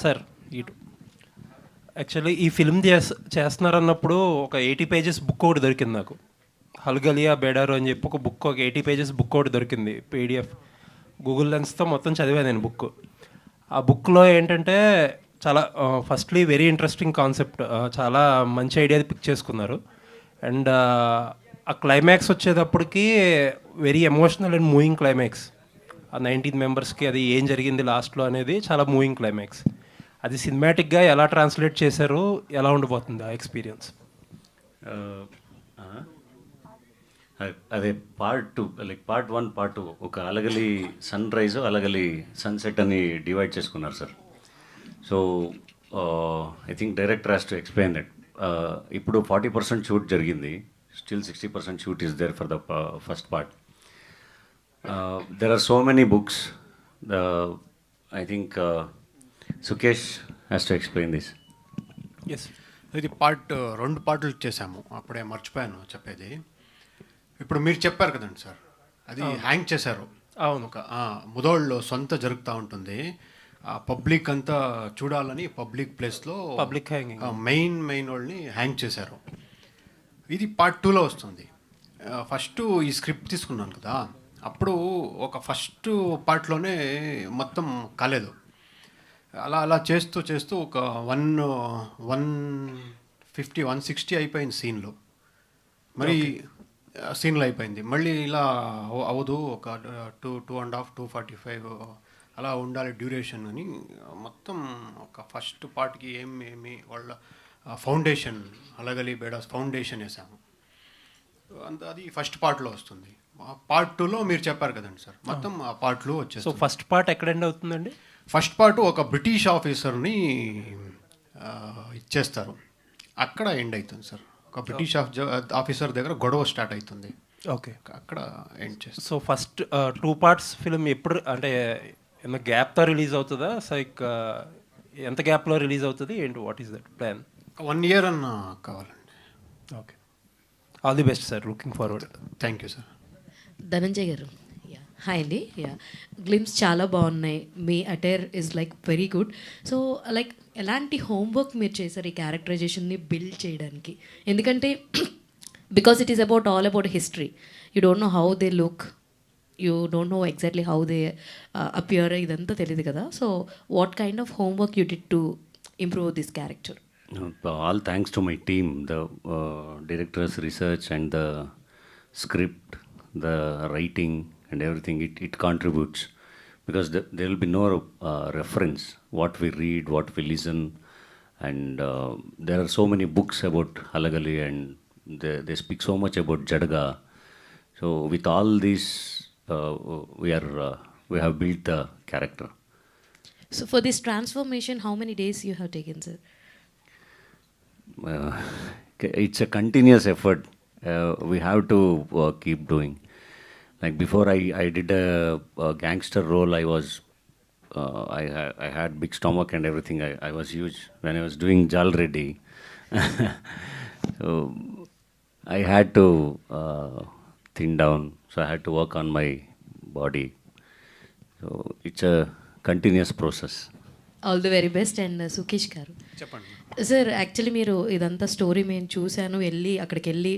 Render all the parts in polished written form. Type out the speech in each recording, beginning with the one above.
Sir ఇటు actually ఈ film చేస్తున్నారన్నప్పుడు ఒక 80 పేజెస్ బుక్ ఒకటి దొరికింది నాకు. హల్గలియా బేడారు అని చెప్పి ఒక 80 పేజెస్ బుక్ ఒకటి దొరికింది పీడిఎఫ్. గూగుల్ లెన్స్తో మొత్తం చదివాను నేను బుక్. ఆ బుక్లో ఏంటంటే చాలా ఫస్ట్లీ వెరీ ఇంట్రెస్టింగ్ కాన్సెప్ట్, చాలా మంచి ఐడియా పిక్ చేసుకున్నారు. అండ్ ఆ క్లైమాక్స్ వచ్చేటప్పటికి very emotional and moving climax. ఆ 19 మెంబర్స్కి అది ఏం జరిగింది లాస్ట్లో అనేది చాలా మూవింగ్ క్లైమాక్స్. అది సినిమాటిక్గా ఎలా ట్రాన్స్లేట్ చేశారు, ఎలా ఉండిపోతుంది ఆ ఎక్స్పీరియన్స్? అదే పార్ట్ 2, లైక్ పార్ట్ 1 పార్ట్ 2 ఒక అలగలి సన్ రైజ్ అలగలి సన్సెట్ అని డివైడ్ చేసుకున్నారు sir. So I think director has to explain that. ఇప్పుడు 40% షూట్ జరిగింది, still 60% shoot is there for the first part. There are so many books. I think Sukesh has to explain this. Yes, ఇది రెండు పార్ట్లు చేసాము, అప్పుడే మర్చిపోయాను చెప్పేది. ఇప్పుడు మీరు చెప్పారు కదండి సార్, అది హ్యాంగ్ చేశారు. అవును. ఒక ముదోళ్ళు సొంత జరుగుతూ ఉంటుంది, పబ్లిక్ అంతా చూడాలని పబ్లిక్ ప్లేస్లో పబ్లిక్ హ్యాంగింగ్ మెయిన్ వాళ్ళని హ్యాంగ్ చేశారు. ఇది పార్ట్ 2లో వస్తుంది. ఫస్ట్ ఈ స్క్రిప్ట్ తీసుకున్నాను కదా, అప్పుడు ఒక ఫస్ట్ పార్ట్లోనే మొత్తం కాలేదు. అలా చేస్తూ ఒక 150-160 అయిపోయింది సీన్లో. మరి సీన్లో అయిపోయింది. మళ్ళీ ఇలా అవదు, ఒక 2.5 2:45 అలా ఉండాలి డ్యూరేషన్ అని మొత్తం ఒక ఫస్ట్ పార్ట్కి ఏమి వాళ్ళ ఫౌండేషన్ అలగలి బేడాస్ ఫౌండేషన్ వేసాము. అది ఫస్ట్ పార్ట్లో వస్తుంది. పార్ట్ 2లో మీరు చెప్పారు కదండి సార్, మొత్తం ఆ పార్ట్లో వచ్చేసి. సో ఫస్ట్ పార్ట్ ఎక్కడ ఎండ్ అవుతుందండి? ఫస్ట్ పార్ట్ ఒక బ్రిటిష్ ఆఫీసర్ని ఇచ్చేస్తారు, అక్కడ ఎండ్ అవుతుంది సార్. ఒక బ్రిటిష్ ఆఫీసర్ దగ్గర గొడవ స్టార్ట్ అవుతుంది, ఓకే, అక్కడ ఎండ్ చేస్తారు. సో ఫస్ట్ 2 పార్ట్స్ ఫిల్మ్ ఎప్పుడు అంటే ఏమన్నా గ్యాప్తో రిలీజ్ అవుతుందా? లైక్ ఎంత గ్యాప్లో రిలీజ్ అవుతుంది ఏంటి, what is that plan? 1 year అన్న కావాలండి. Okay, all the best sir, looking forward. Thank you sir. Dhananjay garu, hi అండి. గ్లిమ్స్ చాలా బాగున్నాయి, మీ attire is like very good. So like ఎలాంటి హోంవర్క్ మీరు చేశారు ఈ క్యారెక్టరైజేషన్ని బిల్డ్ చేయడానికి? ఎందుకంటే because it is about all about history, you don't know how they look, you don't know exactly how they appear, ఇదంతా తెలియదు కదా. So what kind of homework you did to improve this character? All thanks to my team, the director's research and the script, the writing and everything. It contributes because there will be no reference what we read, what we listen, and there are so many books about Halagali and they speak so much about Jadaga. So with all this, we have built the character. So for this transformation, how many days you have taken, sir? It's a continuous effort. We have to keep doing. Like before I did a gangster role, I had big stomach and everything. I was huge when I was doing Jal Reddy. So I had to thin down, so I had to work on my body. So it's a continuous process. All the very best. And Sukesh గారు చెప్పండి sir, actually మీరు ఇదంతా story మేము చూశాను, అక్కడికి వెళ్ళి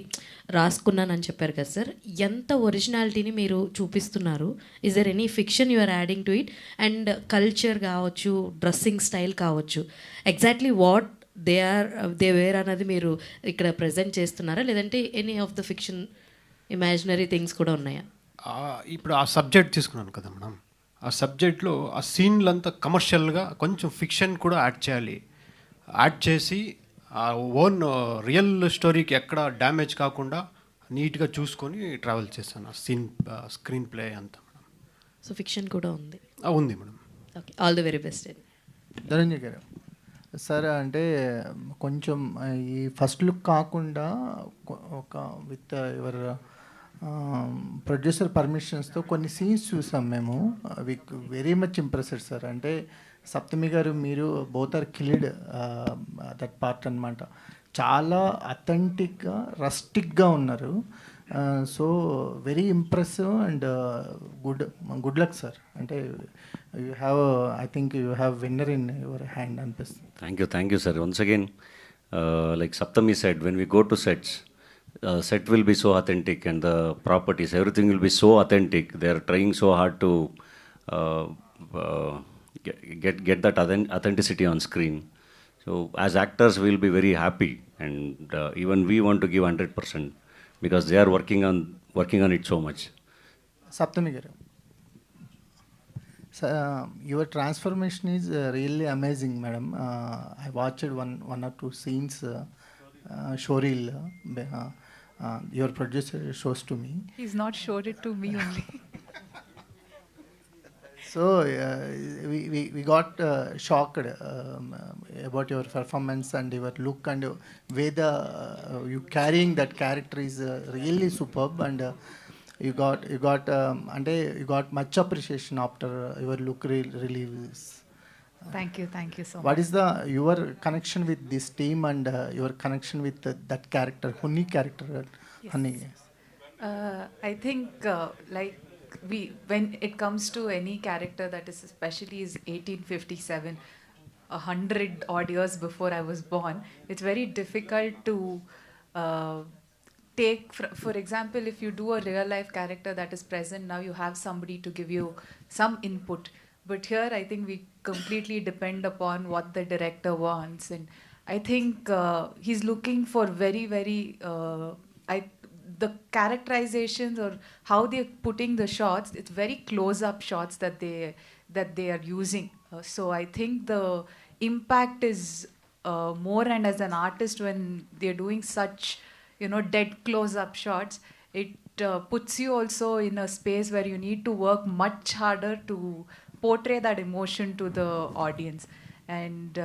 రాసుకున్నానని చెప్పారు కదా సార్, ఎంత ఒరిజినాలిటీని మీరు చూపిస్తున్నారు? Is there any fiction you are adding to it? And culture కావచ్చు, డ్రెస్సింగ్ స్టైల్ కావచ్చు, ఎగ్జాక్ట్లీ వాట్ దే వేర్ అన్నది మీరు ఇక్కడ ప్రజెంట్ చేస్తున్నారా, లేదంటే any of the fiction imaginary things కూడా ఉన్నాయా? ఇప్పుడు ఆ సబ్జెక్ట్ తీసుకున్నాను కదా మేడం, ఆ సబ్జెక్ట్లో ఆ సీన్లంతా కమర్షియల్గా కొంచెం ఫిక్షన్ కూడా యాడ్ చేసి ఆ ఓన్ రియల్ స్టోరీకి ఎక్కడ డ్యామేజ్ కాకుండా నీట్గా చూసుకొని ట్రావెల్ చేశాను ఆ స్క్రీన్ ప్లే అంతా మేడం. సో ఫిక్షన్ కూడా ఉంది? ఉంది madam. Okay, all the very best. Dhananjay గారు సార్, అంటే కొంచెం ఈ ఫస్ట్ లుక్ కాకుండా ఒక విత్ ఎవర్ ప్రొడ్యూసర్ పర్మిషన్స్తో కొన్ని సీన్స్ చూసాం మేము, అవి వెరీ మచ్ ఇంప్రెస్డ్ సార్. అంటే సప్తమి గారు, మీరు both are killed that part అనమాట. చాలా అథెంటిక్గా రస్టిక్గా ఉన్నారు. So very impressive and good luck sir. అంటే you have, I think you have winner in your hand అనిపిస్తుంది. Thank you, sir. Once again, like Saptami said, when we go to sets, set will be so authentic, and the properties, everything will be so authentic. They are trying so hard to uh, uh, get that authenticity on screen. So as actors, we will be very happy, and even we want to give 100% because they are working on it so much. సప్తమి గారు, your transformation is really amazing madam. I watched one or two scenes, showreel your producer shows to me. He's not showed it to me only. So we got shocked about your performance and your look and way you carrying that character is really superb, and you got much appreciation after your look release. Thank you so much. What is your connection with this team and your connection with that character, Hunni character? Hunni. I think when it comes to any character that is especially is 1857, 100 odd years before I was born, it's very difficult to take, for example, if you do a real life character that is present now, you have somebody to give you some input. But here I think we completely depend upon what the director wants, and I think he's looking for very, very the characterizations or how they're putting the shots, it's very close-up shots that they are using. So I think the impact is more, and as an artist, when they're doing such, dead close-up shots, it puts you also in a space where you need to work much harder to portray that emotion to the audience. And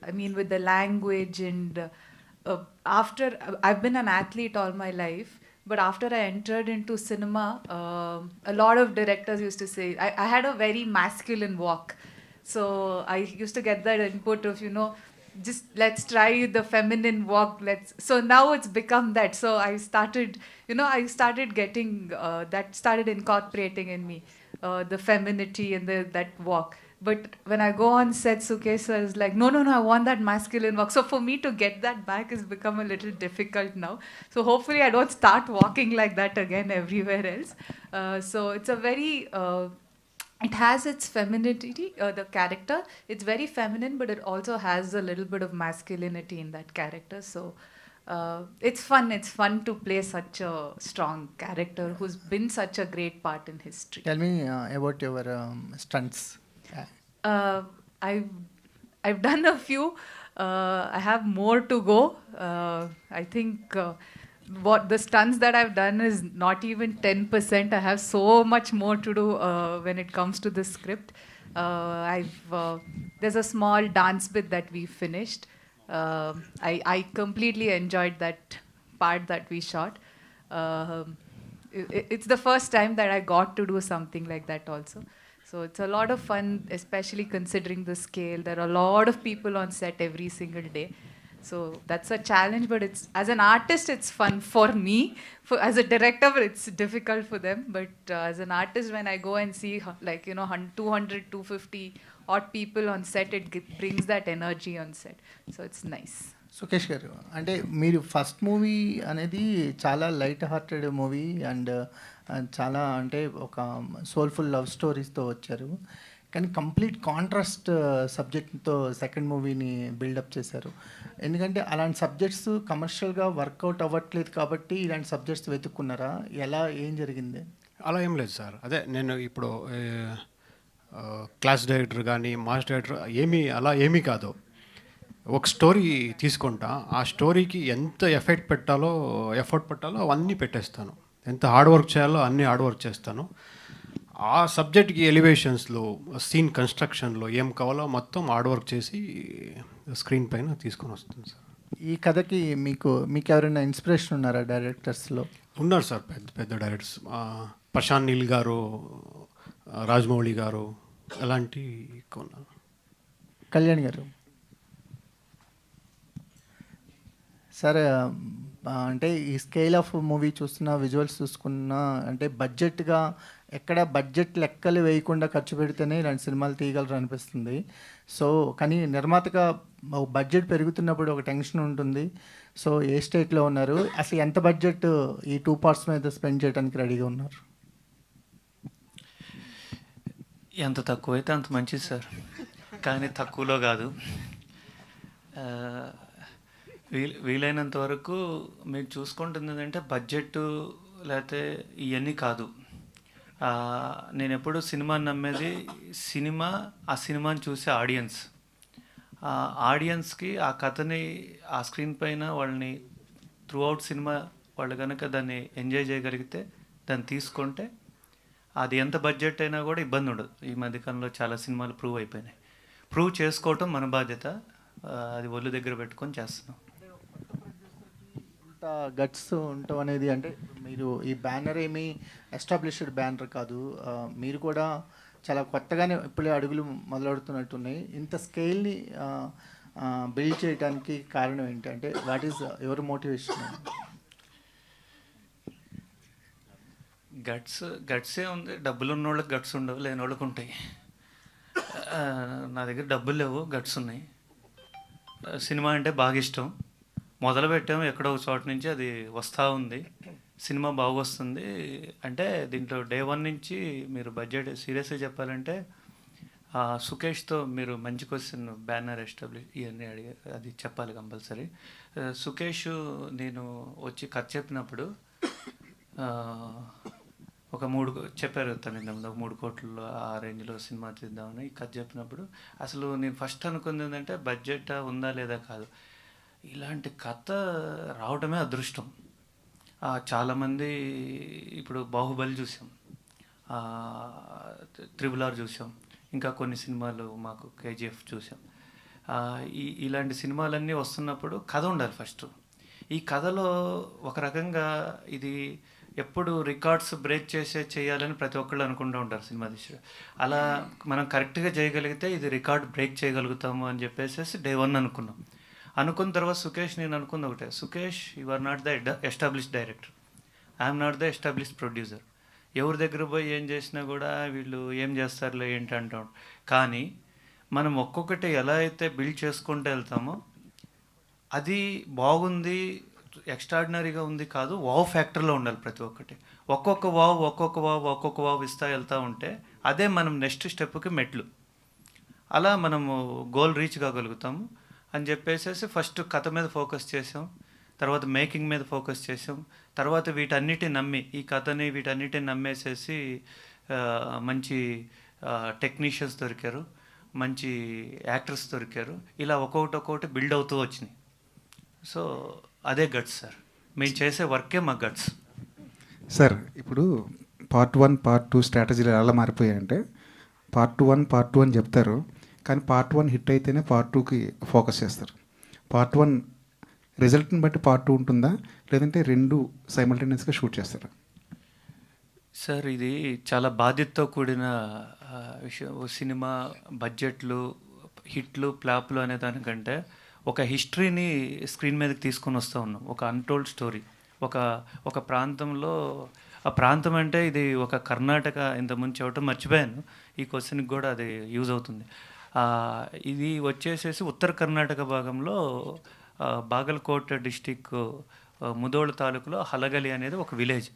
I mean, with the language and after, I've been an athlete all my life, but after I entered into cinema, a lot of directors used to say, I had a very masculine walk. So I used to get that input of, just let's try the feminine walk. So now it's become that. So I started getting, that started incorporating in me, the femininity and that walk. But when I go on set, Sukesh sir is like, no, I want that masculine walk. So for me to get that back has become a little difficult now. So hopefully I don't start walking like that again everywhere else. So it's a very, it has its femininity, the character. It's very feminine, but it also has a little bit of masculinity in that character. So it's fun. It's fun to play such a strong character who's been such a great part in history. Tell me about your stunts. I've done a few. I have more to go. I think what the stunts that I've done is not even 10%. I have so much more to do when it comes to the script. There's a small dance bit that we finished. I completely enjoyed that part that we shot. It's the first time that I got to do something like that also. So it's a lot of fun, especially considering the scale. There are a lot of people on set every single day. So that's a challenge, but it's, as an artist, it's fun for me. As a director, it's difficult for them. But as an artist, when I go and see 200, 250 odd people on set, it brings that energy on set. So it's nice. Sukesh గారు, అంటే మీరు first movie అనేది చాలా light hearted movie and చాలా అంటే ఒక soulful love స్టోరీస్తో వచ్చారు. కానీ కంప్లీట్ కాంట్రాస్ట్ సబ్జెక్ట్తో సెకండ్ మూవీని బిల్డప్ చేశారు. ఎందుకంటే అలాంటి సబ్జెక్ట్స్ కమర్షియల్గా వర్కౌట్ అవ్వట్లేదు కాబట్టి ఇలాంటి సబ్జెక్ట్స్ వెతుక్కున్నారా? ఏం జరిగింది? అలా ఏం లేదు సార్. అదే నేను ఇప్పుడు క్లాస్ డైరెక్టర్ కానీ మాస్ డైరెక్టర్ ఏమీ కాదు. ఒక స్టోరీ తీసుకుంటా, ఆ స్టోరీకి ఎంత ఎఫర్ట్ పెట్టాలో అవన్నీ పెట్టేస్తాను. ఎంత హార్డ్ వర్క్ చేయాలో అన్నీ హార్డ్ వర్క్ చేస్తాను. ఆ సబ్జెక్ట్కి ఎలివేషన్స్లో, సీన్ కన్స్ట్రక్షన్లో ఏం కావాలో మొత్తం హార్డ్ వర్క్ చేసి స్క్రీన్ పైన తీసుకొని వస్తుంది సార్. ఈ కథకి మీకు ఎవరైనా ఇన్స్పిరేషన్ ఉన్నారా డైరెక్టర్స్లో? ఉన్నారు సార్, పెద్ద డైరెక్టర్స్. ప్రశాంత్ నీల్ గారు, రాజమౌళి గారు, అలాంటి ఉన్నారు. కళ్యాణ్ గారు, సార్ అంటే ఈ స్కేల్ ఆఫ్ మూవీ చూస్తున్నా, విజువల్స్ చూసుకున్నా, అంటే బడ్జెట్గా ఎక్కడ బడ్జెట్ లెక్కలు వేయకుండా ఖర్చు పెడితేనే ఇలాంటి సినిమాలు తీయగలరు అనిపిస్తుంది. సో కానీ నిర్మాతగా బడ్జెట్ పెరుగుతున్నప్పుడు ఒక టెన్షన్ ఉంటుంది. సో ఏ స్టేట్లో ఉన్నారు, అసలు ఎంత బడ్జెట్ ఈ 2 పార్ట్స్ మీద స్పెండ్ చేయడానికి రెడీగా ఉన్నారు? ఎంత తక్కువైతే అంత మంచిది సార్, కానీ తక్కువలో కాదు. వీలైనంత వరకు మీరు చూసుకుంటుంది ఏంటంటే బడ్జెట్ లేకపోతే ఇవన్నీ కాదు. నేను ఎప్పుడు సినిమాని నమ్మేది ఆ సినిమాని చూసే ఆడియన్స్. ఆడియన్స్కి ఆ కథని ఆ స్క్రీన్ పైన వాళ్ళని త్రూ అవుట్ సినిమా వాళ్ళు కనుక దాన్ని ఎంజాయ్ చేయగలిగితే, దాన్ని తీసుకుంటే అది ఎంత బడ్జెట్ అయినా కూడా ఇబ్బంది ఉండదు. ఈ మధ్యకాలంలో చాలా సినిమాలు ప్రూవ్ అయిపోయినాయి. ప్రూవ్ చేసుకోవటం మన బాధ్యత, అది ఒళ్ళు దగ్గర పెట్టుకొని చేస్తున్నాం. ఇంత గట్స్ ఉండటం అనేది, అంటే మీరు ఈ బ్యానర్ ఏమీ ఎస్టాబ్లిష్డ్ బ్యానర్ కాదు, మీరు కూడా చాలా కొత్తగానే ఇప్పుడే అడుగులు మొదలెడుతున్నట్టున్నాయి. ఇంత స్కేల్ని బిల్డ్ చేయడానికి కారణం ఏంటి? అంటే వాట్ ఈస్ యువర్ మోటివేషన్? గట్సే ఉంది. డబ్బులు ఉన్న వాళ్ళకి గట్స్ ఉండవు, లేని వాళ్ళకి ఉంటాయి. నా దగ్గర డబ్బులు లేవు, గట్స్ ఉన్నాయి. సినిమా అంటే బాగా ఇష్టం. మొదలు పెట్టాము ఎక్కడో ఒక చోట నుంచి, అది వస్తూ ఉంది. సినిమా బాగా వస్తుంది. అంటే దీంట్లో డే 1 నుంచి మీరు బడ్జెట్ సీరియస్గా చెప్పాలంటే సుకేష్తో మీరు మంచి క్వశ్చన్, బ్యానర్ ఎస్టాబ్లిష్ ఇవన్నీ అడిగారు, అది చెప్పాలి కంపల్సరీ. సుకేష్ నేను వచ్చి కథ చెప్పినప్పుడు ఒక 3 చెప్పారు తను ఇంతకుముందు, ఒక 3 కోట్లు ఆ రేంజ్లో సినిమా తీద్దామని కథ చెప్పినప్పుడు అసలు నేను ఫస్ట్ అనుకుంది ఏంటంటే బడ్జెట్ ఉందా లేదా కాదు, ఇలాంటి కథ రావడమే అదృష్టం. చాలామంది ఇప్పుడు బాహుబలి చూసాం, RRR చూసాం, ఇంకా కొన్ని సినిమాలు మాకు KGF చూసాం. ఇలాంటి సినిమాలన్నీ వస్తున్నప్పుడు కథ ఉండాలి ఫస్ట్. ఈ కథలో ఒక రకంగా ఇది ఎప్పుడు రికార్డ్స్ బ్రేక్ చేయాలని ప్రతి ఒక్కళ్ళు అనుకుంటూ ఉంటారు సినిమా తీసి. అలా మనం కరెక్ట్గా చేయగలిగితే ఇది రికార్డ్ బ్రేక్ చేయగలుగుతాము అని చెప్పేసి డే 1 అనుకున్నాం. అనుకున్న తర్వాత సుకేష్ నేను అనుకుంది ఒకటే, Sukesh you are not the established director, I'm not the established producer. ఎవరి దగ్గర పోయి ఏం చేసినా కూడా వీళ్ళు ఏం చేస్తారులే ఏంటి అంటాం. కానీ మనం ఒక్కొక్కటి ఎలా అయితే బిల్డ్ చేసుకుంటూ వెళ్తామో అది బాగుంది, ఎక్స్ట్రాడినరీగా ఉంది కాదు, వావ్ ఫ్యాక్టర్లో ఉండాలి ప్రతి ఒక్కటి. ఒక్కొక్క వావ్ ఇస్తా వెళ్తూ ఉంటే అదే మనం నెక్స్ట్ స్టెప్కి మెట్లు. అలా మనము గోల్ రీచ్ కాగలుగుతాము అని చెప్పేసి ఫస్ట్ కథ మీద ఫోకస్ చేసాం, తర్వాత మేకింగ్ మీద ఫోకస్ చేసాం, తర్వాత వీటన్నిటిని నమ్మి ఈ కథని వీటన్నిటిని నమ్మేసేసి మంచి టెక్నీషియన్స్ దొరికారు, మంచి యాక్టర్స్ దొరికారు. ఇలా ఒక్కొక్కటి బిల్డ్ అవుతూ వచ్చినాయి. సో అదే గట్స్ సార్, మేము చేసే వర్కే మా గట్స్. సార్ ఇప్పుడు పార్ట్ 1 పార్ట్ 2 స్ట్రాటజీలు ఎలా మారిపోయాయంటే, పార్ట్ 1 పార్ట్ 2 అని చెప్తారు, కానీ పార్ట్ 1 హిట్ అయితేనే పార్ట్ 2కి ఫోకస్ చేస్తారు. పార్ట్ 1 రిజల్ట్ని బట్టి పార్ట్ 2 ఉంటుందా, లేదంటే 2 సైమల్టేనియస్గా షూట్ చేస్తారా? సార్ ఇది చాలా బాధ్యతతో కూడిన విషయం. సినిమా బడ్జెట్లు, హిట్లు, ఫ్లాప్లు అనే దానికంటే ఒక హిస్టరీని స్క్రీన్ మీదకి తీసుకొని వస్తూ ఉన్నాం. ఒక అన్టోల్డ్ స్టోరీ, ఒక ప్రాంతంలో, ఆ ప్రాంతం అంటే ఇది ఒక కర్ణాటక, ఇంతకుముందు చెప్పడం మర్చిపోయాను, ఈ క్వశ్చన్కి కూడా అది యూజ్ అవుతుంది. ఇది వచ్చేసేసి ఉత్తర కర్ణాటక భాగంలో బాగల్కోట్ డిస్టిక్ ముదోళ తాలూకులో హలగలి అనేది ఒక విలేజ్.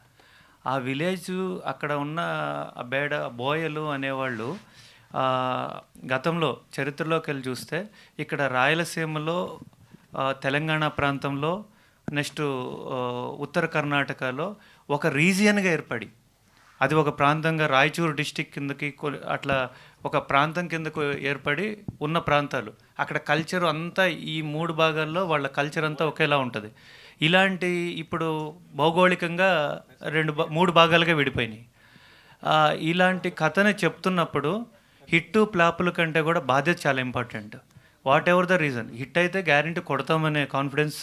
ఆ విలేజ్ అక్కడ ఉన్న బోయలు అనేవాళ్ళు గతంలో చరిత్రలోకి వెళ్ళి చూస్తే ఇక్కడ రాయలసీమలో, తెలంగాణ ప్రాంతంలో, నెక్స్ట్ ఉత్తర కర్ణాటకలో ఒక రీజియన్గా ఏర్పడి అది ఒక ప్రాంతంగా రాయచూరు డిస్టిక్ కిందకి అట్లా ఒక ప్రాంతం కిందకు ఏర్పడి ఉన్న ప్రాంతాలు. అక్కడ కల్చర్ అంతా ఈ 3 భాగాల్లో వాళ్ళ కల్చర్ అంతా ఒకేలా ఉంటుంది. ఇలాంటి ఇప్పుడు భౌగోళికంగా 3 భాగాలుగా విడిపోయినాయి. ఇలాంటి కథని చెప్తున్నప్పుడు హిట్ ఫ్లాపుల కంటే కూడా బాధ్యత చాలా important. What ever the reason, hit అయితే గ్యారెంటీ కొడతామనే కాన్ఫిడెన్స్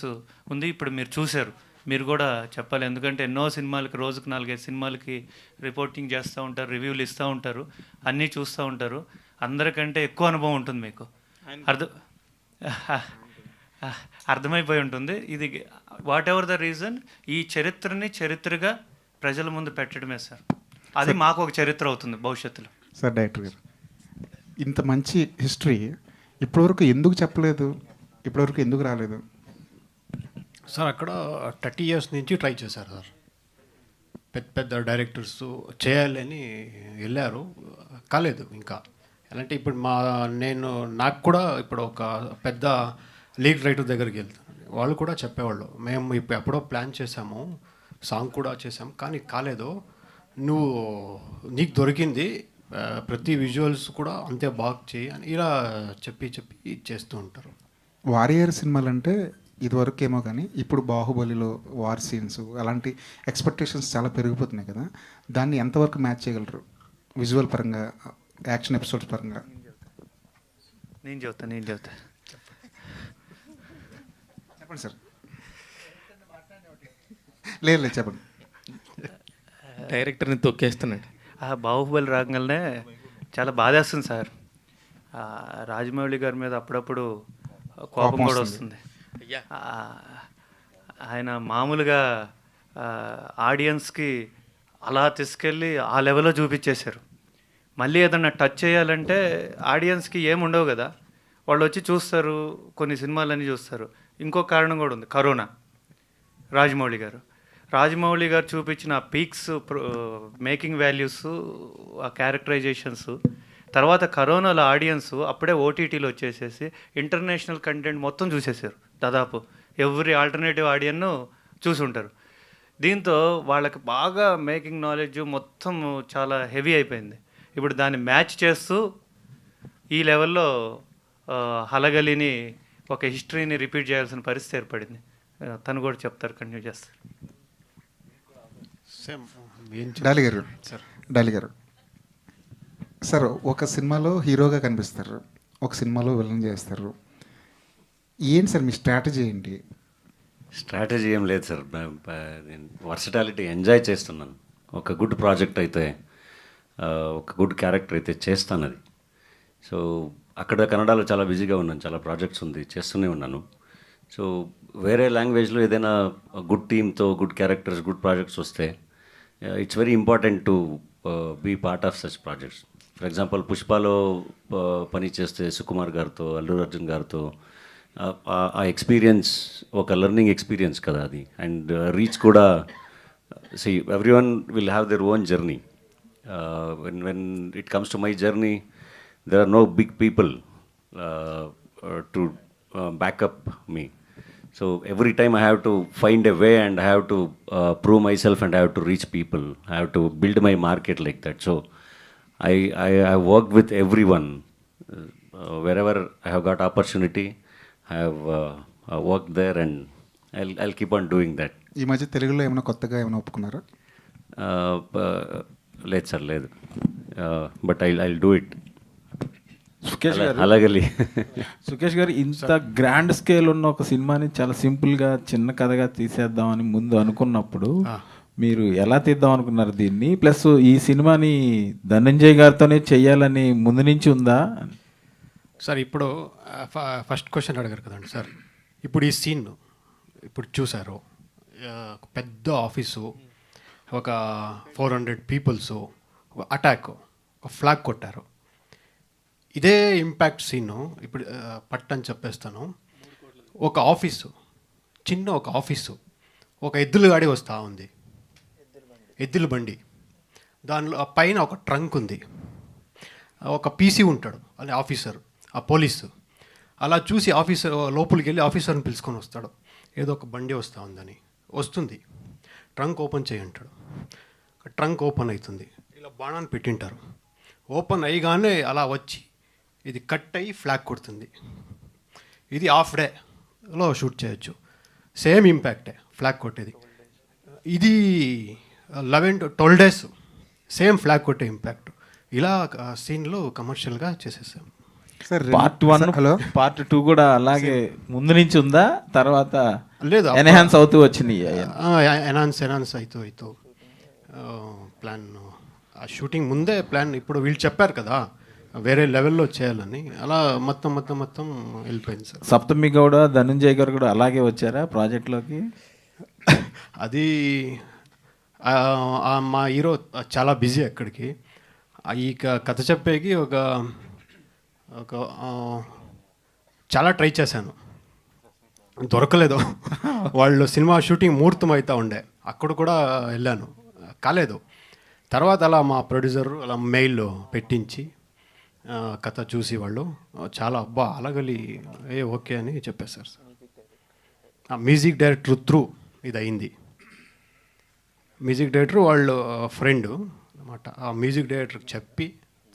ఉంది. ఇప్పుడు మీరు చూశారు, మీరు కూడా చెప్పాలి, ఎందుకంటే ఎన్నో సినిమాలకి, రోజుకు 4-5 సినిమాలకి రిపోర్టింగ్ చేస్తూ ఉంటారు, రివ్యూలు ఇస్తూ ఉంటారు, అన్నీ చూస్తూ ఉంటారు. అందరికంటే ఎక్కువ అనుభవం ఉంటుంది మీకు. అర్థమైపోయి ఉంటుంది. ఇది వాట్ ఎవర్ ద రీజన్, ఈ చరిత్రని చరిత్రగా ప్రజల ముందు పెట్టడమే సార్. అది మాకు ఒక చరిత్ర అవుతుంది భవిష్యత్తులో. సార్ డైరెక్టర్ గారు, ఇంత మంచి హిస్టరీ ఇప్పటివరకు ఎందుకు చెప్పలేదు, ఇప్పటివరకు ఎందుకు రాలేదు? సార్ అక్కడ 30 years నుంచి ట్రై చేశారు సార్. పెద్ద పెద్ద డైరెక్టర్స్ చేయాలని వెళ్ళారు, కాలేదు ఇంకా. ఎలా అంటే ఇప్పుడు నాకు కూడా ఇప్పుడు ఒక పెద్ద లీడ్ రైటర్ దగ్గరికి వెళ్తాను, వాళ్ళు కూడా చెప్పేవాళ్ళు, మేము ఇప్పుడు ఎప్పుడో ప్లాన్ చేసాము, సాంగ్ కూడా చేసాము, కానీ కాలేదు, నీకు దొరికింది, ప్రతి విజువల్స్ కూడా అంతే బాగా చేయి అని ఇలా చెప్పి చేస్తూ ఉంటారు. వారియర్ సినిమాలు అంటే ఇదివరకు ఏమో కానీ ఇప్పుడు బాహుబలిలో వార్ సీన్స్ అలాంటి ఎక్స్పెక్టేషన్స్ చాలా పెరిగిపోతున్నాయి కదా, దాన్ని ఎంతవరకు మ్యాచ్ చేయగలరు విజువల్ పరంగా, యాక్షన్ ఎపిసోడ్స్ పరంగా? నేను చెబుతా చెప్పండి సార్. లేదు చెప్పండి. డైరెక్టర్ని తొక్కేస్తున్నాడు. బాహుబలి రాగానే చాలా బాధేస్తుంది సార్. రాజమౌళి గారి మీద అప్పుడప్పుడు కోపం కూడా వస్తుంది. ఆయన మామూలుగా ఆడియన్స్కి అలా తీసుకెళ్ళి ఆ లెవెల్లో చూపించేశారు. మళ్ళీ ఏదన్నా టచ్ చేయాలంటే ఆడియన్స్కి ఏముండవు కదా, వాళ్ళు వచ్చి చూస్తారు, కొన్ని సినిమాలన్నీ చూస్తారు. ఇంకో కారణం కూడా ఉంది, కరోనా. రాజమౌళి గారు చూపించిన పీక్స్, మేకింగ్ వాల్యూస్, ఆ క్యారెక్టరైజేషన్స్, తర్వాత కరోనాలో ఆడియన్స్ అప్పుడే ఓటీటీలో వచ్చేసేసి ఇంటర్నేషనల్ కంటెంట్ మొత్తం చూసేసారు. దాదాపు ఎవ్రీ ఆల్టర్నేటివ్ ఆడియన్ను చూసి ఉంటారు. దీంతో వాళ్ళకి బాగా మేకింగ్ నాలెడ్జ్ మొత్తం చాలా హెవీ అయిపోయింది. ఇప్పుడు దాన్ని మ్యాచ్ చేస్తూ ఈ లెవెల్లో హలగలిని ఒక హిస్టరీని రిపీట్ చేయాల్సిన పరిస్థితి ఏర్పడింది. తను కూడా చెప్తారు, కంటిన్యూ చేస్తారు. డాలి గారు సార్, ఒక సినిమాలో హీరోగా కనిపిస్తారు, ఒక సినిమాలో విలన్ చేస్తారు. ఏంటి సార్ మీ స్ట్రాటజీ ఏంటి? స్ట్రాటజీ ఏం లేదు సార్, వర్సటాలిటీ ఎంజాయ్ చేస్తున్నాను. ఒక గుడ్ ప్రాజెక్ట్ అయితే, ఒక గుడ్ క్యారెక్టర్ అయితే చేస్తాను అది. సో అక్కడ కన్నడలో చాలా బిజీగా ఉన్నాను, చాలా ప్రాజెక్ట్స్ ఉంది, చేస్తూనే ఉన్నాను. సో వేరే లాంగ్వేజ్లో ఏదైనా గుడ్ టీమ్తో గుడ్ క్యారెక్టర్స్, గుడ్ ప్రాజెక్ట్స్ వస్తే it's very important to be part of such projects. For example పుష్పలో పని చేస్తే సుకుమార్ గారితో, అల్లు అర్జున్ గారితో, ఆ ఎక్స్పీరియన్స్ ఒక లెర్నింగ్ ఎక్స్పీరియన్స్ కదా అది. అండ్ రీచ్ కూడా, see every one will have their own journey. When it comes to my journey, there are no big people to back up me. So every time I have to find a way, and I have to prove myself, and I have to reach people. I have to build my market like that. So I work with everyone. Wherever I have got opportunity, I have worked there, and I'll keep on doing that. ఈ మధ్య తెలుగులో ఏమైనా కొత్తగా ఏమైనా ఒప్పుకున్నారా? లేదు sir, లేదు. But I'll do it. Sukesh గారు, అలాగలి సుకేష్ గారు, ఇంత గ్రాండ్ స్కేల్ ఉన్న ఒక సినిమాని చాలా సింపుల్గా చిన్న కథగా తీసేద్దామని ముందు అనుకున్నప్పుడు మీరు ఎలా తీద్దాం అనుకున్నారు దీన్ని? ప్లస్ ఈ సినిమాని ధనంజయ్ గారితోనే చెయ్యాలని ముందు నుంచి ఉందా? సార్ ఇప్పుడు ఫస్ట్ క్వశ్చన్ అడిగారు కదండి సార్. ఇప్పుడు ఈ సీన్ ఇప్పుడు చూసారు, పెద్ద ఆఫీసు, ఒక 400 పీపుల్స్, అటాక్, ఒక ఫ్లాగ్ కొట్టారు. ఇదే ఇంపాక్ట్ సీను ఇప్పుడు పట్టని చెప్పేస్తాను. ఒక ఆఫీసు, చిన్న ఒక ఆఫీసు, ఒక ఎద్దుల గాడి వస్తూ ఉంది, ఎద్దుల బండి, దానిలో పైన ఒక ట్రంక్ ఉంది, ఒక పీసీ ఉంటాడు అని ఆఫీసర్, ఆ పోలీసు అలా చూసి ఆఫీసర్ లోపలికి వెళ్ళి ఆఫీసర్ని పిలుచుకొని వస్తాడు. ఏదో ఒక బండి వస్తూ ఉందని, వస్తుంది, ట్రంక్ ఓపెన్ చేయంటాడు. ట్రంక్ ఓపెన్ అవుతుంది, ఇలా బాణాన్ని పెట్టింటారు. ఓపెన్ అయ్యగానే అలా వచ్చి ఇది కట్ అయ్యి ఫ్లాగ్ కొడుతుంది. ఇది హాఫ్ డేలో షూట్ చేయొచ్చు, సేమ్ ఇంపాక్టే ఫ్లాగ్ కొట్టేది. ఇది 11 to 12 days సేమ్ ఫ్లాగ్ కొట్టే ఇంపాక్ట్. ఇలా సీన్లో కమర్షియల్గా చేసేసాం సార్. పార్ట్ 1, హలో, పార్ట్ 2 కూడా అలాగే ముందు నుంచి ఉందా, తర్వాత లేదు ఎన్హాన్స్ అవుతూ వచ్చినాయి? ఎనాన్స్ అవుతూ ప్లాన్, ఆ షూటింగ్ ముందే ప్లాన్. ఇప్పుడు వీళ్ళు చెప్పారు కదా వేరే లెవెల్లో చేయాలని అలా మొత్తం వెళ్ళిపోయింది సార్. సప్తమి గౌడ, ధనంజయ్ గారు కూడా అలాగే వచ్చారా ప్రాజెక్ట్లోకి? అది మా హీరో చాలా బిజీ అక్కడికి. ఈ కథ చెప్పేకి ఒక చాలా ట్రై చేశాను, దొరకలేదు. వాళ్ళు సినిమా షూటింగ్ ముహూర్తం అవుతూ ఉండే, అక్కడ కూడా వెళ్ళాను, కాలేదు. తర్వాత అలా మా ప్రొడ్యూసర్ అలా మెయిల్ పెట్టించి కథ చూసి వాళ్ళు చాలా అబ్బా అలగలి ఓకే అని చెప్పేశారు సార్. ఆ మ్యూజిక్ డైరెక్టర్ త్రూ ఇది అయింది. మ్యూజిక్ డైరెక్టర్ వాళ్ళు ఫ్రెండ్ అనమాట. ఆ మ్యూజిక్ డైరెక్టర్కి చెప్పి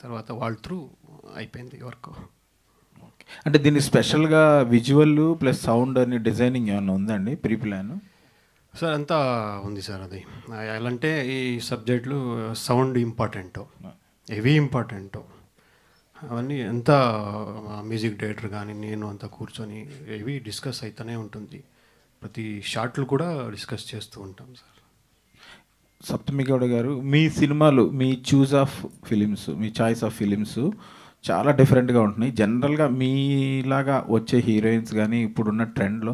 తర్వాత వాళ్ళ త్రూ అయిపోయింది వర్క్. అంటే దీన్ని స్పెషల్గా విజువల్ ప్లస్ సౌండ్ అని డిజైనింగ్ ఏమైనా ఉందండి ప్రీ ప్లాన్? సార్ అంతా ఉంది సార్. అది ఎలా అంటే ఈ సబ్జెక్టులు సౌండ్ ఇంపార్టెంట్, హెవీ ఇంపార్టెంట్, అవన్నీ ఎంత మ్యూజిక్ డైరెక్టర్ కానీ నేను అంతా కూర్చొని హెవీ డిస్కస్ అవుతూనే ఉంటుంది. ప్రతి షాట్లు కూడా డిస్కస్ చేస్తూ ఉంటాం సార్. సప్తమి గౌడ గారు, మీ సినిమాలు, మీ చూస్ ఆఫ్ ఫిలిమ్స్, మీ చాయిస్ ఆఫ్ ఫిలిమ్స్ చాలా డిఫరెంట్గా ఉంటున్నాయి. జనరల్గా మీలాగా వచ్చే హీరోయిన్స్ కానీ ఇప్పుడున్న ట్రెండ్లో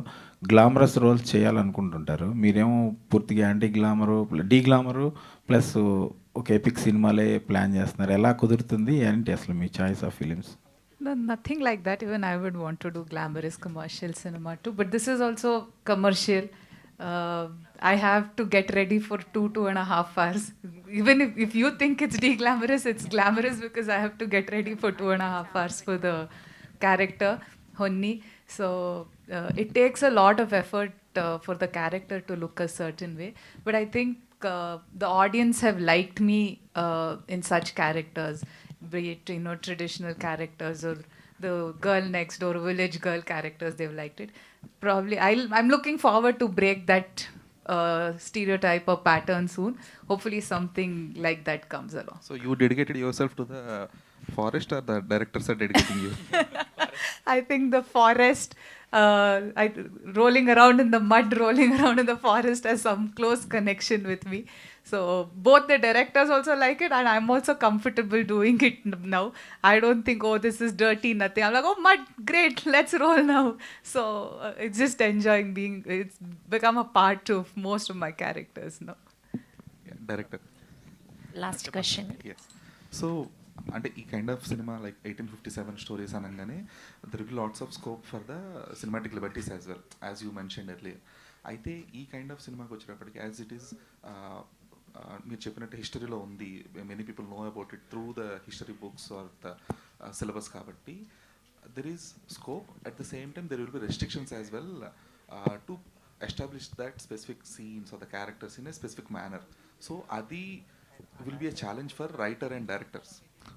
గ్లామరస్ రోల్స్ చేయాలనుకుంటుంటారు. మీరేమో పూర్తిగా anti glamour, de glamour plus ఒక ఎపిక్ సినిమాలే ప్లాన్ చేస్తున్నారు. ఎలా కుదురుతుంది ఏంటి అసలు మీ choice of films? No, nothing like that. Even I would want to do glamorous commercial cinema too. But this is also commercial. I have to get ready for 2.5 hours. Even if you think it's de-glamorous, it's glamorous because I have to get ready for 2.5 hours for the character, Honni. So it takes a lot of effort for the character to look a certain way. But I think the audience have liked me in such characters, be it traditional characters or the girl next door, village girl characters. They've liked it. Probably I'm looking forward to break that stereotype or pattern soon. Hopefully something like that comes along. So you dedicated yourself to the forest, or the directors are dedicating you? I think the forest, rolling around in the mud, rolling around in the forest has some close connection with me. So both the directors also like it, and I'm also comfortable doing it now. I don't think, oh, this is dirty, nothing. I'm like, oh, mud, great, let's roll now. So it's just enjoying it's become a part of most of my characters now. Yeah, director. Last question. Yes. So, అంటే ఈ kind of cinema like 1857 stories అనగానే there will be lots of scope for the cinematic liberties as well as you mentioned earlier. అయితే ఈ kind of సినిమాకి వచ్చేటప్పటికి as it is మీరు చెప్పినట్టు హిస్టరీలో ఉంది, many people know about it through the history books or the syllabus, కాబట్టి there is scope. At the same time there will be restrictions as well to establish that specific scenes or the characters in a specific manner. So అది will be a challenge for writer and directors.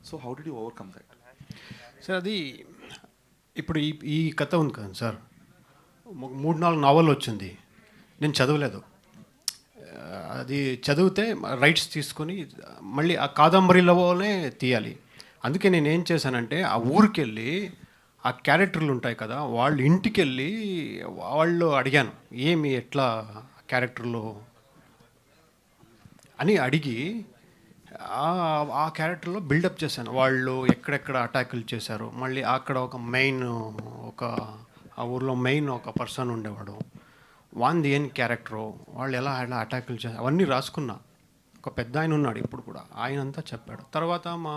So how did you overcome that? Sir అది ఇప్పుడు ఈ కథ ఉంది కదా sir, 3-4 naval వచ్చింది, నేను చదవలేదు. అది చదివితే రైట్స్ తీసుకొని మళ్ళీ ఆ కాదంబరిలోనే తీయాలి. అందుకే నేను ఏం చేశానంటే ఆ ఊరికి వెళ్ళి ఆ క్యారెక్టర్లు ఉంటాయి కదా వాళ్ళ ఇంటికి వెళ్ళి వాళ్ళు అడిగాను, ఏమి ఎట్లా క్యారెక్టర్లు అని అడిగి ఆ క్యారెక్టర్లో బిల్డప్ చేశాను. వాళ్ళు ఎక్కడెక్కడ అటాకులు చేశారు, మళ్ళీ అక్కడ ఒక మెయిన్ ఆ ఊర్లో మెయిన్ ఒక పర్సన్ ఉండేవాడు, వాంది ఏం క్యారెక్టరు, వాళ్ళు ఎలా అటాకులు చేశారు అవన్నీ రాసుకున్నా. ఒక పెద్ద ఆయన ఉన్నాడు ఇప్పుడు కూడా, ఆయన అంతా చెప్పాడు. తర్వాత మా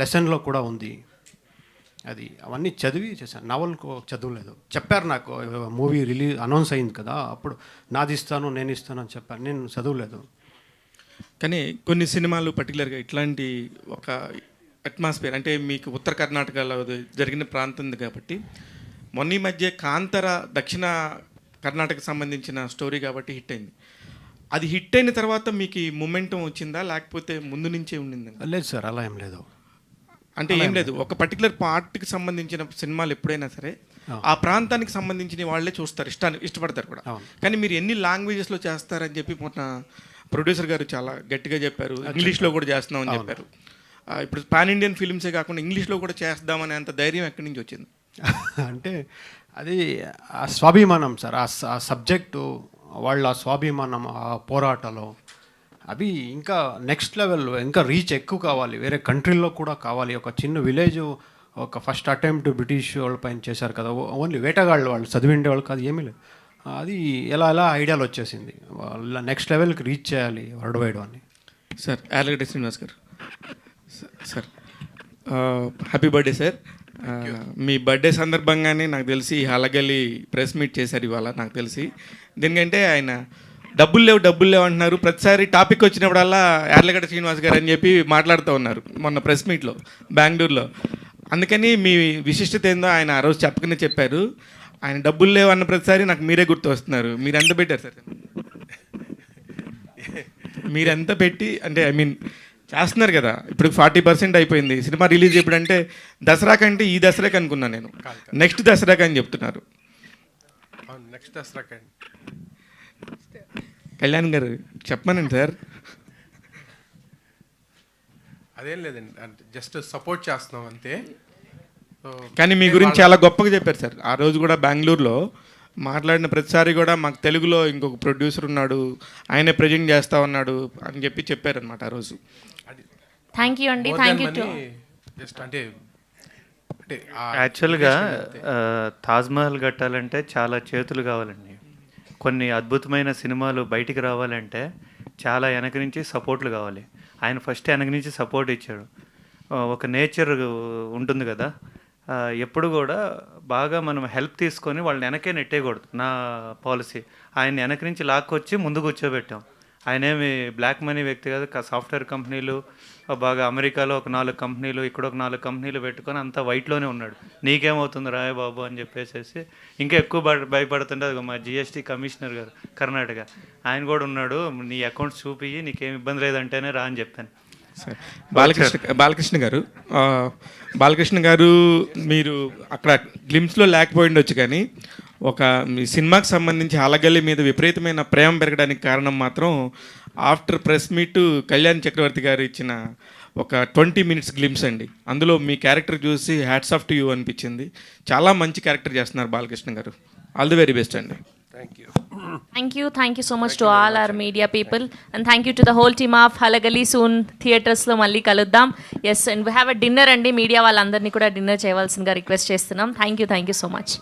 లెసన్లో కూడా ఉంది అది, అవన్నీ చదివి చేశాను. నవల్కు చదవలేదు. చెప్పారు నాకు మూవీ అనౌన్స్ అయింది కదా, అప్పుడు నాది ఇస్తాను నేను ఇస్తాను అని చెప్పారు, నేను చదవలేదు. కానీ కొన్ని సినిమాలు పర్టికులర్గా ఇట్లాంటి ఒక అట్మాస్ఫియర్, అంటే మీకు ఉత్తర కర్ణాటకలో జరిగిన ప్రాంతం ఉంది కాబట్టి, మొన్న ఈ మధ్య కాంతర దక్షిణ కర్ణాటకకు సంబంధించిన స్టోరీ కాబట్టి హిట్ అయింది. అది హిట్ అయిన తర్వాత మీకు మొమెంటం వచ్చిందా, లేకపోతే ముందు నుంచే ఉండిందా? లేదు సార్, అలా ఏం లేదు. అంటే ఏం లేదు, ఒక పర్టికులర్ పార్ట్కి సంబంధించిన సినిమాలు ఎప్పుడైనా సరే ఆ ప్రాంతానికి సంబంధించిన వాళ్ళే చూస్తారు, ఇష్టపడతారు కూడా. కానీ మీరు ఎన్ని లాంగ్వేజెస్లో చేస్తారని చెప్పి మొన్న ప్రొడ్యూసర్ గారు చాలా గట్టిగా చెప్పారు, ఇంగ్లీష్లో కూడా చేస్తున్నామని చెప్పారు. ఇప్పుడు పాన్ ఇండియన్ ఫిలిమ్సే కాకుండా ఇంగ్లీష్లో కూడా చేస్తామనే అంత ధైర్యం ఎక్కడి నుంచి వచ్చింది? అంటే అది ఆ స్వాభిమానం సార్, ఆ సబ్జెక్టు వాళ్ళ స్వాభిమానం, ఆ పోరాటాలు అవి ఇంకా నెక్స్ట్ లెవెల్, ఇంకా రీచ్ ఎక్కువ కావాలి, వేరే కంట్రీల్లో కూడా కావాలి. ఒక చిన్న విలేజ్, ఒక ఫస్ట్ అటెంప్ట్ బ్రిటిష్ వాళ్ళ పైన చేశారు కదా, ఓన్లీ వేటగాళ్ళు, వాళ్ళు చదివిండే వాళ్ళు కాదు, ఏమీ లేదు. అది ఎలా ఐడియాలు వచ్చేసింది, వాళ్ళ నెక్స్ట్ లెవెల్కి రీచ్ చేయాలి వరల్డ్ వైడ్ అని. సార్ యార్లగడ్డ శ్రీనివాస్ గారు, సార్ హ్యాపీ బర్త్డే సార్. మీ బర్త్డే సందర్భంగానే నాకు తెలిసి హలగలి ప్రెస్ మీట్ చేశారు ఇవాళ నాకు తెలిసి. దీనికంటే ఆయన డబ్బులు లేవు అంటున్నారు, ప్రతిసారి టాపిక్ వచ్చినప్పుడల్లా యార్లగడ్డ శ్రీనివాస్ గారు అని చెప్పి మాట్లాడుతూ ఉన్నారు మొన్న ప్రెస్ మీట్లో బెంగళూరులో. అందుకని మీ విశిష్టత ఏందో ఆయన ఆ రోజు చెప్పకనే చెప్పారు. ఆయన డబ్బులు లేవు అన్న ప్రతిసారి నాకు మీరే గుర్తు వస్తున్నారు. మీరు ఎంత పెట్టారు సార్? మీరు ఎంత పెట్టి, అంటే ఐ మీన్ చేస్తున్నారు కదా, ఇప్పుడు 40% అయిపోయింది. సినిమా రిలీజ్ ఎప్పుడంటే దసరా కంటే ఈ దసరాకి అనుకున్నాను నేను, నెక్స్ట్ దసరాకి అని చెప్తున్నారు. నెక్స్ట్ దసరాకి కళ్యాణ్ గారు చెప్పమనండి సార్. అదేం లేదండి, అంటే జస్ట్ సపోర్ట్ చేస్తున్నాం అంతే. కానీ మీ గురించి చాలా గొప్పగా చెప్పారు సార్. ఆ రోజు కూడా బెంగళూరులో మాట్లాడిన ప్రతిసారి కూడా మాకు తెలుగులో ఇంకొక ప్రొడ్యూసర్ ఉన్నాడు, ఆయనే ప్రజెంట్ చేస్తా ఉన్నాడు అని చెప్పి చెప్పారనమాట ఆ రోజు. థ్యాంక్ యూ అండి, థ్యాంక్ యూ. జస్ట్ అంటే యాక్చువల్గా తాజ్మహల్ కట్టాలంటే చాలా చేతులు కావాలండి. కొన్ని అద్భుతమైన సినిమాలు బయటికి రావాలంటే చాలా వెనక నుంచి సపోర్ట్లు కావాలి. ఆయన ఫస్ట్ వెనక నుంచి సపోర్ట్ ఇచ్చాడు. ఒక నేచర్ ఉంటుంది కదా, ఎప్పుడు కూడా బాగా మనం హెల్ప్ తీసుకొని వాళ్ళని వెనకే నెట్టేయకూడదు, నా పాలసీ. ఆయన వెనక నుంచి లాక్కొచ్చి ముందు కూర్చోబెట్టాం. ఆయన ఏమి బ్లాక్ మనీ వ్యక్తి కాదు. సాఫ్ట్వేర్ కంపెనీలు బాగా, అమెరికాలో ఒక 4 కంపెనీలు, ఇక్కడ ఒక 4 కంపెనీలు పెట్టుకొని అంతా వైట్లోనే ఉన్నాడు. నీకేమవుతుంది రాయ్ బాబు అని చెప్పేసి ఇంకా ఎక్కువ భయపడుతుంటే అది మా జిఎస్టీ కమిషనర్ గారు కర్ణాటక, ఆయన కూడా ఉన్నాడు, నీ అకౌంట్స్ చూపి నీకేం ఇబ్బంది లేదంటేనే రా అని చెప్పాను. బాలకృష్ణ గారు మీరు అక్కడ గ్లిమ్స్లో లేకపోయిండొచ్చు, కానీ ఒక మీ సినిమాకి సంబంధించి హలగల్లి మీద విపరీతమైన ప్రేమ పెరగడానికి కారణం మాత్రం ఆఫ్టర్ ప్రెస్ మీట్ కళ్యాణ్ చక్రవర్తి గారు ఇచ్చిన ఒక 20 minutes గ్లిమ్స్ అండి. అందులో మీ క్యారెక్టర్ చూసి హ్యాట్స్ ఆఫ్ టు యూ అనిపించింది. చాలా మంచి క్యారెక్టర్ చేస్తున్నారు బాలకృష్ణ గారు. ఆల్ ది వెరీ బెస్ట్ అండి. Thank you so much to all our media people, and thank you to the whole team of Halagali. Soon theaters lo malli kaluddam. Yes, and we have a dinner andi, media వాళ్ళందరినీ కూడా dinner చేయవలసిందిగా request చేస్తున్నాం. Thank you so much.